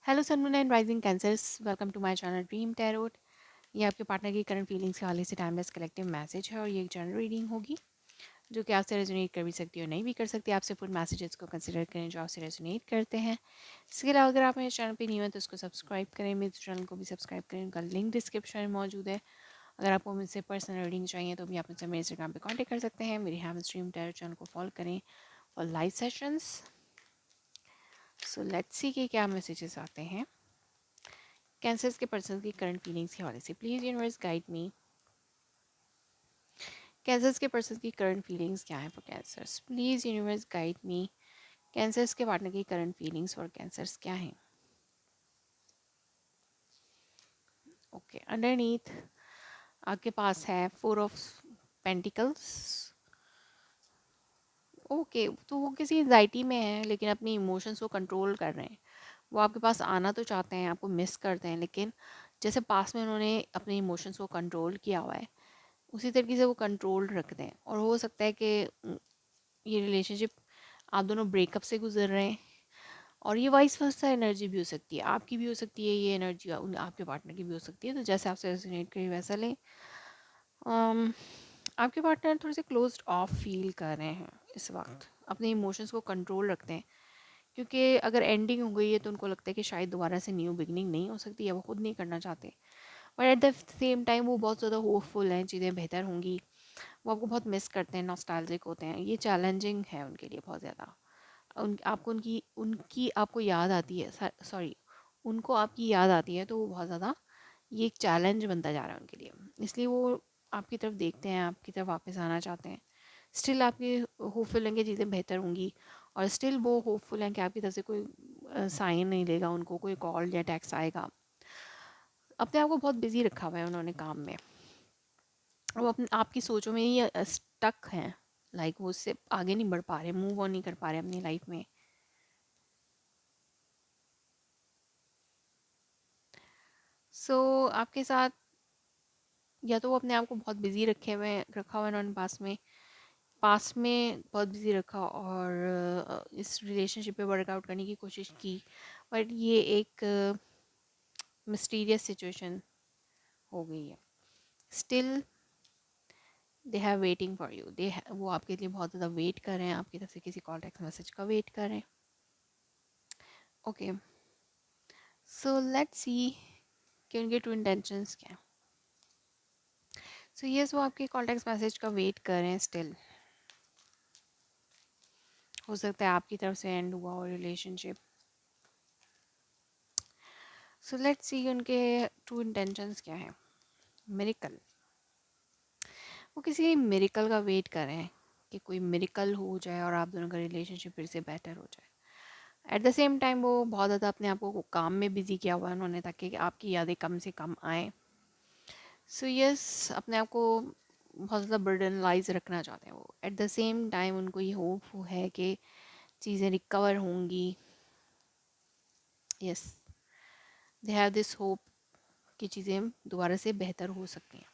Hello sun moon and rising cancers, welcome to my channel dream tarot. ये आपके partner की current feelings के हवाले से टाइमलेस कलेक्टिव मैसेज है और ये एक जनरल रीडिंग होगी जो कि आपसे रेजोनेट कर भी सकती है और नहीं भी कर सकती। आपसे फुल मैसेजेस को कंसिडर करें जो आपसे रेजोनेट करते हैं। इसके अलावा अगर आप मेरे चैनल पे नहीं हो तो उसको सब्सक्राइब करें, मेरे चैनल को भी सब्सक्राइब करें, उनका लिंक डिस्क्रिप्शन में मौजूद है। अगर आपको मुझसे पर्सनल रीडिंग चाहिए तो भी आप मुझसे मेरे इंस्टाग्राम पे कांटेक्ट कर सकते हैं। मेरी हैव ड्रीम टैरोट चैनल को फॉलो करें और live sessions. So let's see कि क्या मैसेजेस आते हैं कैंसर्स के पर्सन की करंट फीलिंग्स के हवाले से। Please universe guide me. Cancers के पर्सन की करंट फीलिंग्स क्या है for cancers? Please universe guide me. Cancers के पार्टनर की करंट फीलिंग्स फॉर कैंसर्स क्या है? ओके, अंडरनीथ आपके पास है 4 ऑफ पेंटिकल्स। ओके, तो वो किसी एंजाइटी में है लेकिन अपनी इमोशंस को कंट्रोल कर रहे हैं। वो आपके पास आना तो चाहते हैं, आपको मिस करते हैं, लेकिन जैसे पास में उन्होंने अपने इमोशंस को कंट्रोल किया हुआ है उसी तरीके से वो कंट्रोल रखते हैं। और हो सकता है कि ये रिलेशनशिप आप दोनों ब्रेकअप से गुजर रहे हैं और ये वाइस वर्सा एनर्जी भी हो सकती है, आपकी भी हो सकती है, ये एनर्जी आपके पार्टनर की भी हो सकती है। तो जैसे आपसे रेजोनेट करिए वैसा लें। आपके पार्टनर थोड़े से क्लोज्ड ऑफ फील कर रहे हैं इस वक्त, अपने इमोशंस को कंट्रोल रखते हैं क्योंकि अगर एंडिंग हो गई है तो उनको लगता है कि शायद दोबारा से न्यू बिगनिंग नहीं हो सकती, या वो खुद नहीं करना चाहते। But at the same time वो बहुत ज़्यादा होपफुल हैं, चीज़ें बेहतर होंगी। वो आपको बहुत मिस करते हैं, नॉस्टैल्जिक होते हैं। ये चैलेंजिंग है उनके लिए बहुत ज़्यादा। आपको उनकी उनकी आपको याद आती है, सॉरी, उनको आपकी याद आती है, तो वो बहुत ज़्यादा ये एक चैलेंज बनता जा रहा है उनके लिए। इसलिए वो आपकी तरफ देखते हैं, आपकी तरफ वापस आना चाहते हैं। स्टिल आपकी होपफुल हैं कि चीज़ें बेहतर होंगी और स्टिल वो होपफुल हैं कि आपकी तरफ से कोई साइन नहीं लेगा, उनको कोई कॉल या टेक्स्ट आएगा। अपने आप को बहुत बिजी रखा हुआ है उन्होंने काम में। वो अपने आपकी सोचों में ही स्टक हैं। लाइक वो उससे आगे नहीं बढ़ पा रहे, मूव ऑन नहीं कर पा रहे अपनी लाइफ में। आपके साथ या तो वो अपने आप को बहुत बिजी रखा हुआ है उन्होंने पास में बहुत बिजी रखा और इस रिलेशनशिप पे वर्कआउट करने की कोशिश की। बट ये एक मिस्टीरियस सिचुएशन हो गई है। Still they have waiting for you. वो आपके लिए बहुत ज़्यादा वेट कर रहे हैं, आपकी तरफ से किसी कॉल टेक्स्ट मैसेज का वेट कर रहे हैं। ओके, सो लेट्स सी कि उनके ट्रू इंटेंशंस क्या हैं। सो यस, वो आपके कॉल टेक्स्ट मैसेज का वेट कर रहे हैं स्टिल। हो सकता है आपकी तरफ से एंड हुआ हो रिलेशनशिप। सो लेट्स सी उनके ट्रू इंटेंशंस क्या है। मिरेकल, वो किसी मिरेकल का वेट कर रहे हैं कि कोई मिरेकल हो जाए और आप दोनों का रिलेशनशिप फिर से बेटर हो जाए। एट द सेम टाइम वो बहुत ज़्यादा अपने आप को काम में बिजी किया हुआ है उन्होंने, ताकि आपकी यादें कम से कम आएँ। सो यस, अपने आप को बहुत ज़्यादा बर्डनलाइज रखना चाहते हैं वो। एट द सेम टाइम उनको ये होप है कि चीज़ें रिकवर होंगी। Yes, they have this hope कि चीज़ें दोबारा से बेहतर हो सकती हैं।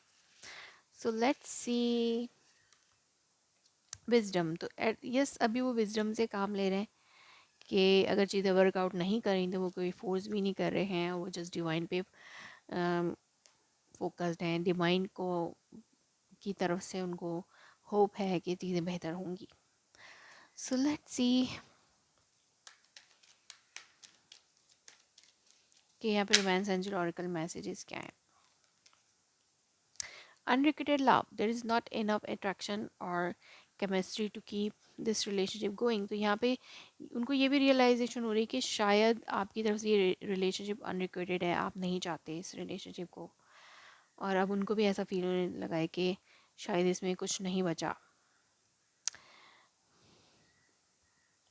So let's see wisdom. तो यस, अभी वो विजडम से काम ले रहे हैं कि अगर चीज़ें वर्कआउट नहीं करें तो वो कोई फोर्स भी नहीं कर रहे हैं, वो जस्ट डिवाइन पे फोकस्ड हैं। डिवाइन को की तरफ से उनको होप है कि चीज़ें बेहतर होंगी। सो लेट्स सी कि यहाँ पे रोमांस एंजल ऑरेकल मैसेजेस क्या हैं। Unrequited love, there is not enough attraction or chemistry to keep this relationship going। तो यहाँ पे उनको ये भी रियलाइजेशन हो रही है कि शायद आपकी तरफ से ये रिलेशनशिप अनरिक्वेटेड है, आप नहीं चाहते इस रिलेशनशिप को। और अब उनको भी ऐसा फील होने लगा है कि शायद इसमें कुछ नहीं बचा।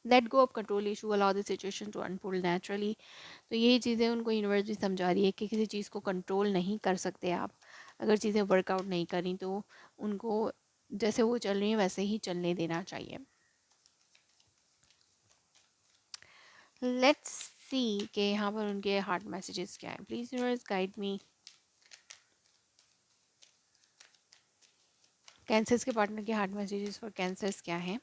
Let go of control issue, allow the situation to unfold naturally. तो यही चीज़ें उनको यूनिवर्स भी समझा रही है कि किसी चीज़ को कंट्रोल नहीं कर सकते आप। अगर चीज़ें वर्कआउट नहीं करी तो उनको जैसे वो चल रही हैं वैसे ही चलने देना चाहिए। लेट्स सी कि यहाँ पर उनके हार्ट मैसेजेस क्या हैं। Please universe guide me. Cancers के पार्टनर के हार्ट मैसेजेस फॉर कैंसर्स क्या हैं?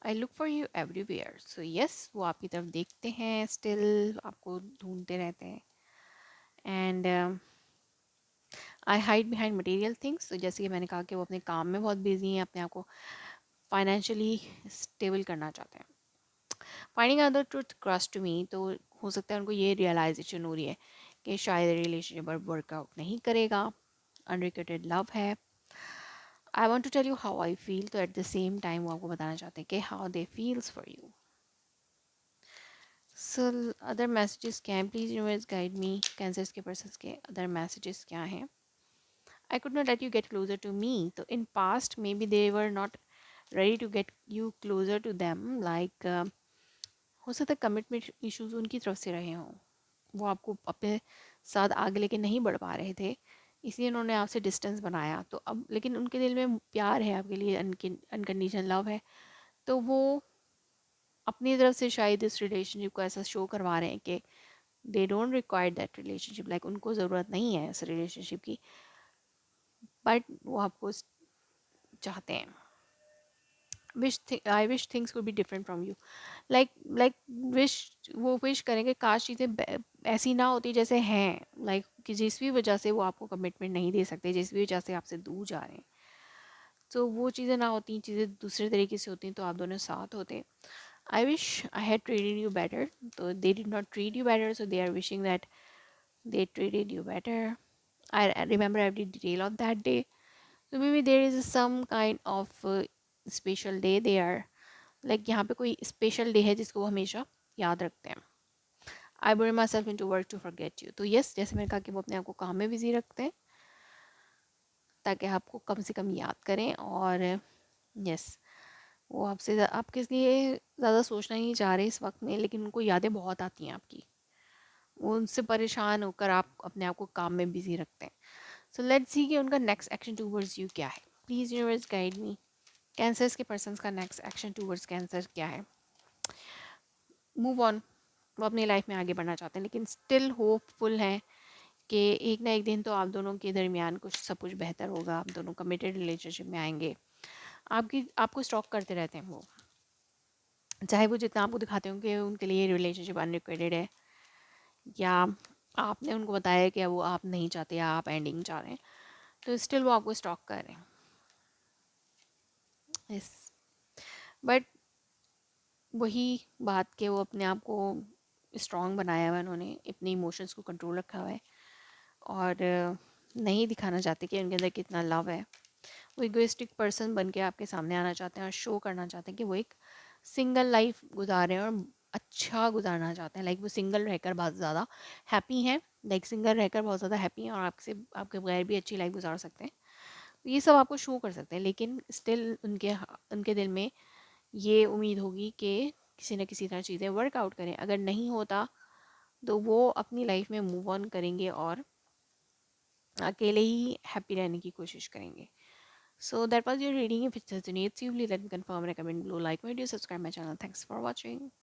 I look for you everywhere, so yes वो आपकी तरफ देखते हैं, स्टिल आपको ढूंढते रहते हैं. And I hide behind material things, तो जैसे कि मैंने कहा कि वो अपने काम में बहुत बिजी हैं, अपने आप को फाइनेंशियली स्टेबल करना चाहते हैं. Finding other truth cross to me, तो हो सकता है उनको ये रियलाइजेशन हो रही है कि शायद रिलेशनशिप पर वर्कआउट नहीं करेगा, अनरिक्वेटेड लव है. I want to tell you how I feel, तो एट द सेम टाइम वो आपको बताना चाहते हैं कि how they feels for you. So other messages क्या हैं, please universe guide me. Cancers के पर्सन्स के अदर मैसेजेस क्या हैं. I could not let you get closer to me. So in past, maybe they were not ready to get you closer to them. Like हो सकता है commitment issues उनकी तरफ से रहे हों, वो आपको अपने साथ आगे लेके नहीं बढ़ पा रहे थे, इसलिए उन्होंने आपसे डिस्टेंस बनाया. तो अब लेकिन उनके दिल में प्यार है आपके लिए, अनकंडीशनल लव है, तो वो अपनी तरफ से शायद इस रिलेशनशिप को ऐसा शो करवा रहे हैं कि they don't require that relationship, like उनको ज़रूरत नहीं है इस रिलेशनशिप की, बट वो आपको चाहते हैं. I wish things could be different from you. Like wish, वो विश करेंगे काश चीज़ें ऐसी ना होती जैसे हैं, कि जिस भी वजह से वो आपको कमिटमेंट नहीं दे सकते, जिस भी वजह से आपसे दूर जा रहे हैं, तो वो चीज़ें ना होती, चीज़ें दूसरे तरीके से होती, तो आप दोनों साथ होते. I wish I had treated you better, तो they did not treat you better, so they are wishing that they treated you better. I remember every detail of that day. So maybe there is some kind of special day they are, like यहाँ पे कोई special day है जिसको वो हमेशा याद रखते हैं. आई bring myself into work to forget you. तो यस, जैसे मैंने कहा कि वो अपने आप को काम में बिजी रखते हैं ताकि आपको कम से कम याद करें. और यस, वो आपसे आपके लिए ज़्यादा सोचना नहीं चाह रहे इस वक्त में, लेकिन उनको यादें बहुत आती हैं आपकी, वो उनसे परेशान होकर आप अपने आप को काम में बिजी रखते हैं. सो लेट्स सी कि उनका नेक्स्ट एक्शन टूवर्ड्स यू क्या है. Please universe guide me. Cancers के पर्सन्स का नेक्स्ट एक्शन टूवर्ड्स कैंसर क्या है. मूव ऑन, वो अपनी लाइफ में आगे बढ़ना चाहते हैं, लेकिन स्टिल होपफुल हैं कि एक ना एक दिन तो आप दोनों के दरमियान कुछ सब कुछ बेहतर होगा, आप दोनों कमिटेड रिलेशनशिप में आएंगे. आपको स्टॉक करते रहते हैं वो, चाहे वो जितना आपको दिखाते हो कि उनके लिए रिलेशनशिप अनरिक्वेटेड है, या आपने उनको बताया कि वो आप नहीं चाहते या आप एंडिंग चाह रहे हैं, तो स्टिल वो आपको स्टॉक कर रहे हैं. यस, बट वही बात कि वो अपने आप को स्ट्रॉन्ग बनाया हुआ है, उन्होंने अपने इमोशंस को कंट्रोल रखा हुआ है, और नहीं दिखाना चाहते कि उनके अंदर कितना लव है. वो इगोइस्टिक पर्सन बन के आपके सामने आना चाहते हैं और शो करना चाहते हैं कि वो एक सिंगल लाइफ गुजारे और अच्छा गुजारना चाहते हैं. लाइक वो सिंगल रहकर बहुत ज़्यादा हैप्पी हैं, लाइक सिंगल रहकर बहुत ज़्यादा हैप्पी हैं और आपसे आपके बगैर भी अच्छी लाइफ गुजार सकते हैं. ये सब आपको शो कर सकते हैं, लेकिन स्टिल उनके उनके दिल में ये उम्मीद होगी कि किसी न किसी तरह चीज़ें वर्कआउट करें. अगर नहीं होता तो वो अपनी लाइफ में मूव ऑन करेंगे और अकेले ही हैप्पी रहने की कोशिश करेंगे. So that was your reading. If it resonates you, please let me confirm, recommend, below, like my video, subscribe my channel. Thanks for watching.